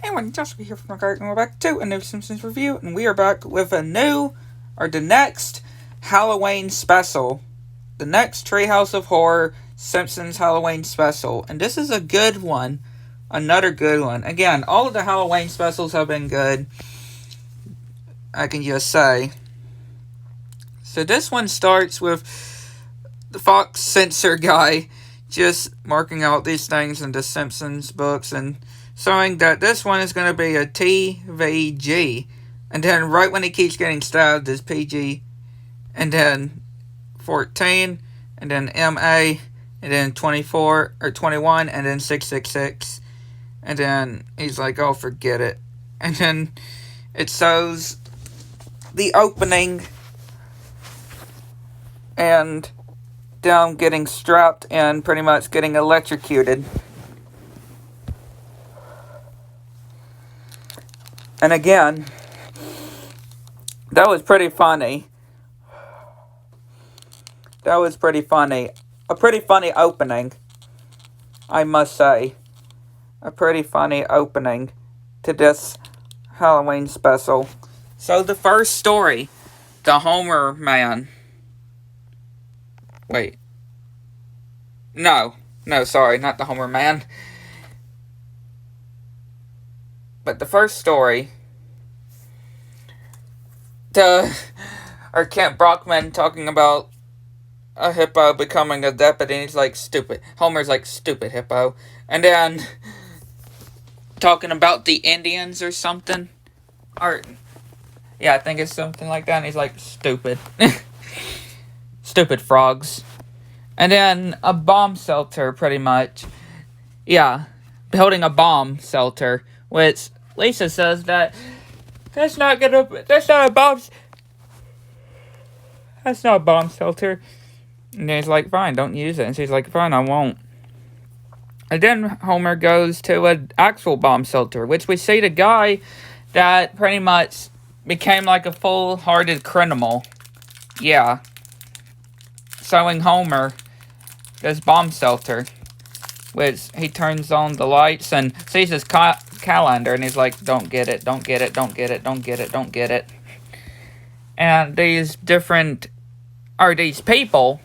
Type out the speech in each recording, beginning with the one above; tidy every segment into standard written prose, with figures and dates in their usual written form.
Hey everyone, Joshua here from Regard, and we're back to a new Simpsons review, and we are back with the next Halloween special. The next Treehouse of Horror Simpsons Halloween special. And this is a good one. Another good one. Again, all of the Halloween specials have been good, I can just say. So this one starts with the Fox censor guy just marking out these things in the Simpsons books and showing that this one is going to be a TVG. And then right when he keeps getting stabbed is PG. And then 14. And then MA. And then 24 or 21. And then 666. And then he's like, oh, forget it. And then it shows the opening. And them getting strapped and pretty much getting electrocuted. And again, that was pretty funny. That was pretty funny. A pretty funny opening, I must say. A pretty funny opening to this Halloween special. So the first story, the Homer Man. Wait. No, sorry, not the Homer Man. But the first story, Kent Brockman talking about a hippo becoming a deputy, and he's like, stupid. Homer's like, stupid hippo. And then talking about the Indians or something. Or, yeah, I think it's something like that, and he's like, stupid. Stupid frogs. And then a bomb shelter, pretty much. Yeah, building a bomb shelter. Which Lisa says that's not a bomb shelter. And he's like, fine, don't use it. And she's like, fine, I won't. And then Homer goes to an actual bomb shelter, which we see the guy that pretty much became like a full-hearted criminal. Yeah. Showing Homer this bomb shelter. Which he turns on the lights and sees his calendar, and he's like, don't get it. And these people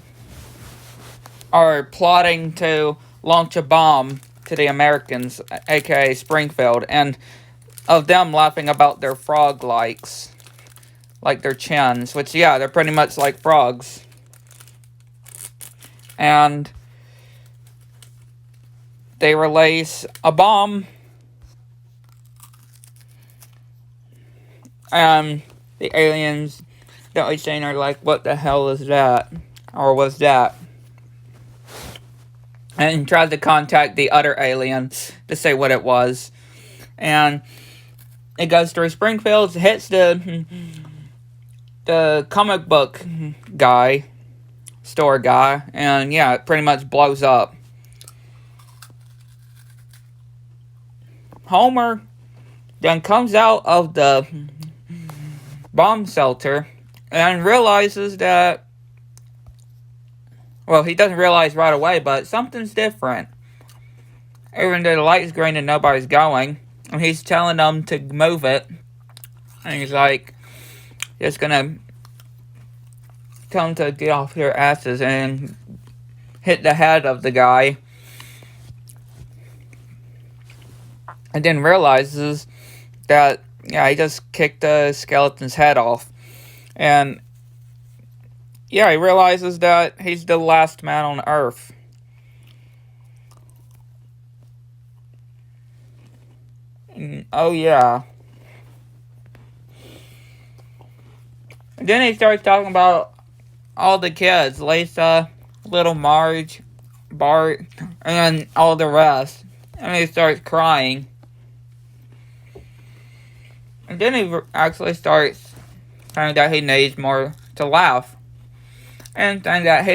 are plotting to launch a bomb to the Americans, aka Springfield, and of them laughing about their frog likes, like their chins, which, yeah, they're pretty much like frogs. And they release a bomb, and the aliens that we've seen are like, what the hell is that? Or was that? And tries to contact the other alien to say what it was. And it goes through Springfield, hits the comic book store guy, and yeah, it pretty much blows up. Homer then comes out of the bomb shelter and realizes that, well, he doesn't realize right away, but something's different. Even though the light's green and nobody's going, and he's telling them to move it, and he's like, just gonna tell them to get off their asses and hit the head of the guy. And then realizes that, yeah, he just kicked the skeleton's head off. And, yeah, he realizes that he's the last man on Earth. And, oh, yeah. And then he starts talking about all the kids. Lisa, little Marge, Bart, and all the rest. And he starts crying. And then he actually starts saying that he needs more to laugh. And saying that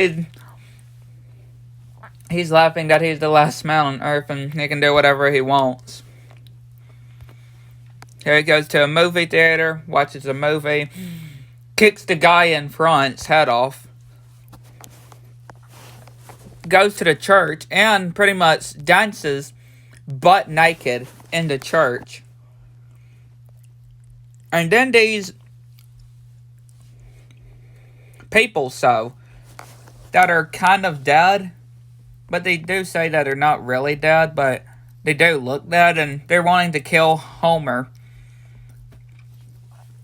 he's laughing that he's the last man on Earth and he can do whatever he wants. Here he goes to a movie theater, watches a movie, kicks the guy in front's head off, goes to the church, and pretty much dances butt naked in the church. And then these people that are kind of dead, but they do say that they're not really dead, but they do look dead, and they're wanting to kill Homer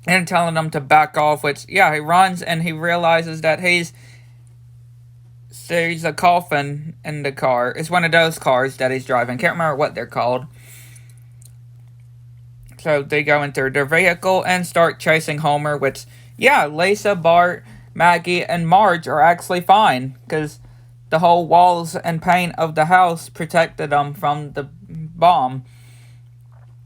and telling him to back off, which, yeah, he runs and he realizes that there's a coffin in the car. It's one of those cars that he's driving. Can't remember what they're called. So they go into their vehicle and start chasing Homer, which, yeah, Lisa, Bart, Maggie, and Marge are actually fine, because the whole walls and paint of the house protected them from the bomb.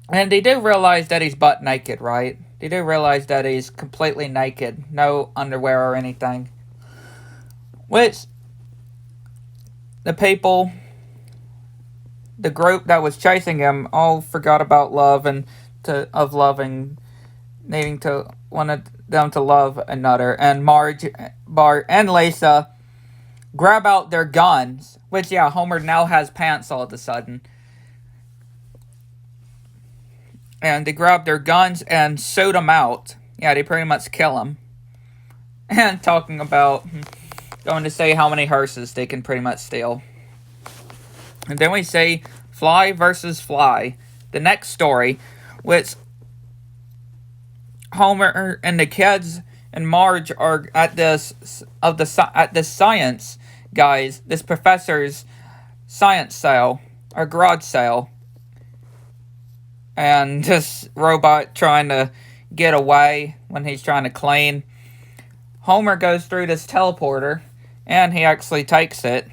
And they do realize that he's butt naked, right? They do realize that he's completely naked, no underwear or anything. Which, the people, the group that was chasing him, all forgot about love and needing to wanted them to love another. And Marge, Bart, and Lisa grab out their guns, which, yeah, Homer now has pants all of a sudden. And they grab their guns and shoot him out. Yeah, they pretty much kill him. And talking about going to say how many hearses they can pretty much steal. And then we say Fly versus Fly. The next story, which Homer and the kids and Marge are at this science guys, this professor's science sale, or garage sale. And this robot trying to get away when he's trying to clean. Homer goes through this teleporter, and he actually takes it,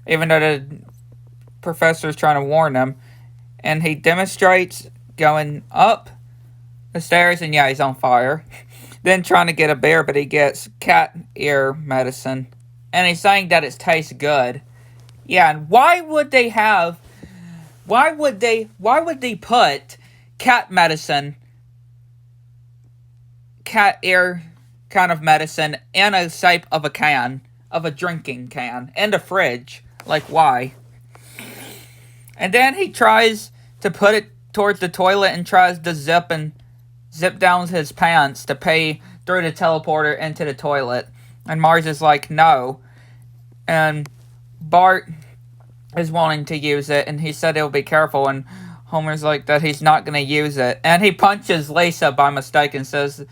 even though the professor's trying to warn him. And he demonstrates going up the stairs, and yeah, he's on fire. Then trying to get a bear, but he gets cat ear medicine. And he's saying that it tastes good. Yeah, and why would they put cat medicine, cat ear kind of medicine, in a shape of a can, of a drinking can, in the fridge? Like, why? And then he tries to put it towards the toilet and tries to zip down his pants to pay through the teleporter into the toilet. And Marge is like, no. And Bart is wanting to use it, and he said he'll be careful, and Homer's like that he's not going to use it. And he punches Lisa by mistake and says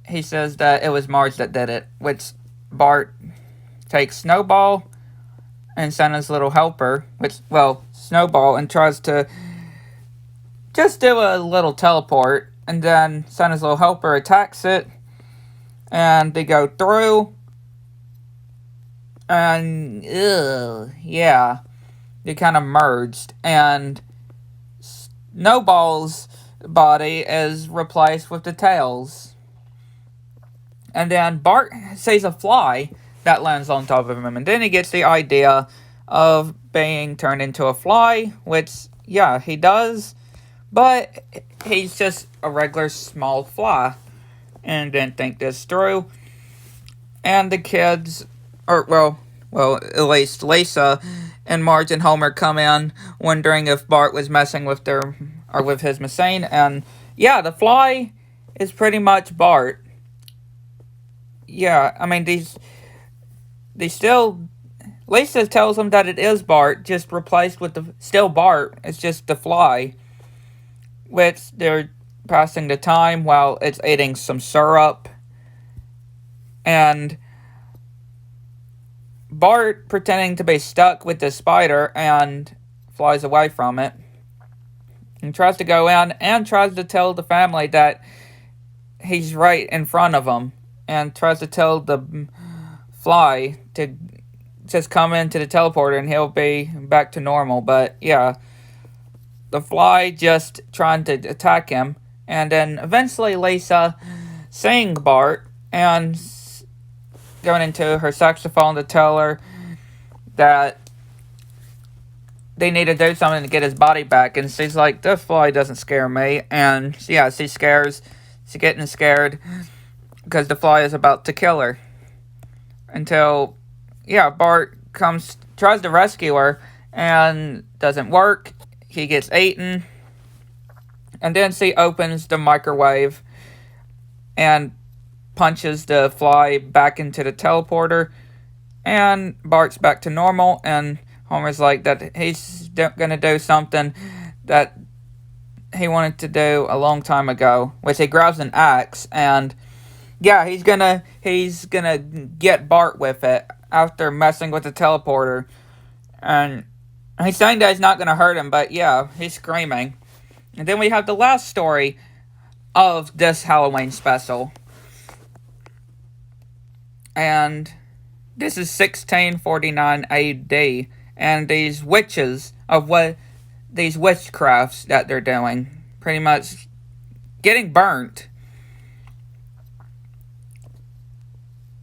that it was Marge that did it, which Bart takes Snowball and Santa's little helper, Snowball, and tries to just do a little teleport, and then Santa's little helper attacks it, and they go through, and yeah, they kind of merged, and Snowball's body is replaced with the tails. And then Bart sees a fly that lands on top of him, and then he gets the idea of being turned into a fly, which, yeah, he does, but he's just a regular small fly, and didn't think this through. And the kids, at least Lisa and Marge and Homer come in, wondering if Bart was messing with his machine, and yeah, the fly is pretty much Bart. Yeah, I mean, Lisa tells him that it is Bart, just replaced with still Bart, it's just the fly, which they're passing the time while it's eating some syrup, and Bart pretending to be stuck with the spider and flies away from it, and tries to go in and tries to tell the family that he's right in front of them, and tries to tell the fly to just come into the teleporter and he'll be back to normal. But yeah, the fly just trying to attack him, and then eventually Lisa seeing Bart and going into her saxophone to tell her that they need to do something to get his body back, and she's like, this fly doesn't scare me. And yeah, she's getting scared because the fly is about to kill her, until yeah, Bart tries to rescue her and doesn't work. He gets eaten, And then she opens the microwave and punches the fly back into the teleporter. And Bart's back to normal. And Homer's like that he's going to do something that he wanted to do a long time ago. Which he grabs an axe. And yeah, he's gonna get Bart with it after messing with the teleporter. And he's saying that he's not gonna hurt him, but yeah, he's screaming. And then we have the last story of this Halloween special. And this is 1649 AD. And these witches of these witchcrafts that they're doing. Pretty much getting burnt.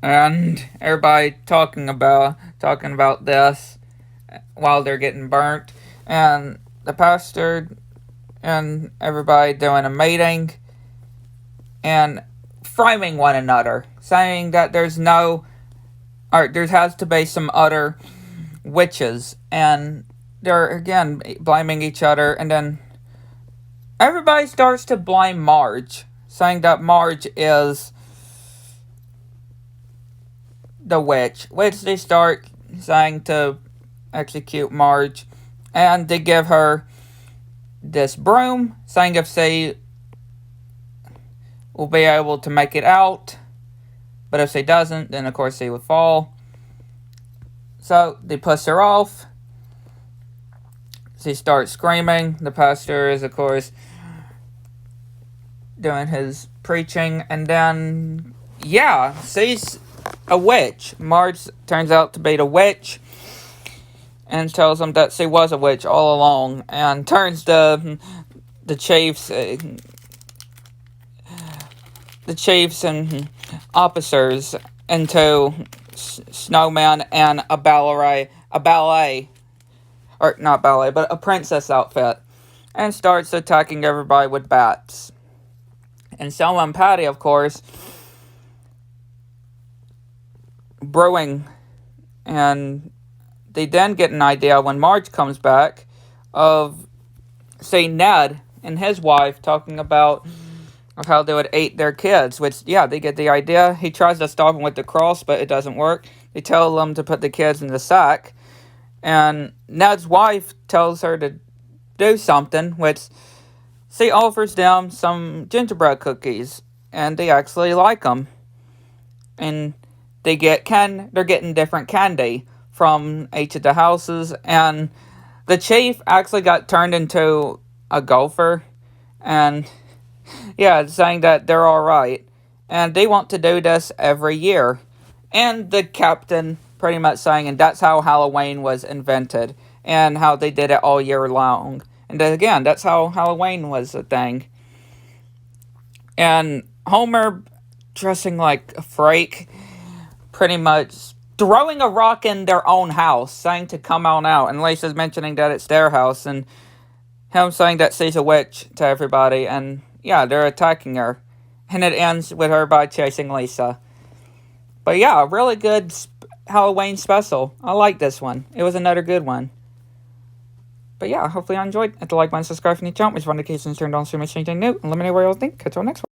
And everybody talking about this while they're getting burnt. And the pastor and everybody doing a meeting and framing one another, saying that there has to be some other witches, and they're again blaming each other. And then everybody starts to blame Marge, saying that Marge is the witch, which they start saying to execute Marge, and they give her this broom, saying if she will be able to make it out, but if she doesn't, then of course she would fall. So they push her off. She starts screaming. The pastor is of course doing his preaching, and then yeah, she's a witch. Marge turns out to be the witch and tells them that she was a witch all along, and turns the chiefs and officers into snowman and a princess outfit, and starts attacking everybody with bats. And Selma and Patty, of course, brewing, and they then get an idea when Marge comes back of, say, Ned and his wife talking about of how they would eat their kids, which, yeah, they get the idea. He tries to stop them with the cross, but it doesn't work. They tell them to put the kids in the sack, and Ned's wife tells her to do something, which she offers them some gingerbread cookies, and they actually like them. And they're getting different candy from each of the houses, and the chief actually got turned into a gopher, and yeah, saying that they're alright, and they want to do this every year. And the captain pretty much saying, and that's how Halloween was invented, and how they did it all year long. And again, that's how Halloween was a thing. And Homer, dressing like a freak, pretty much throwing a rock in their own house, saying to come on out. And Lisa's mentioning that it's their house, and him saying that she's a witch to everybody. And yeah, they're attacking her. And it ends with her by chasing Lisa. But yeah, a really good Halloween special. I like this one. It was another good one. But yeah, hopefully you enjoyed. Hit the like button, subscribe if you need to. Which one notifications turned on so you miss anything new. And let me know what you all think. Catch you all next one.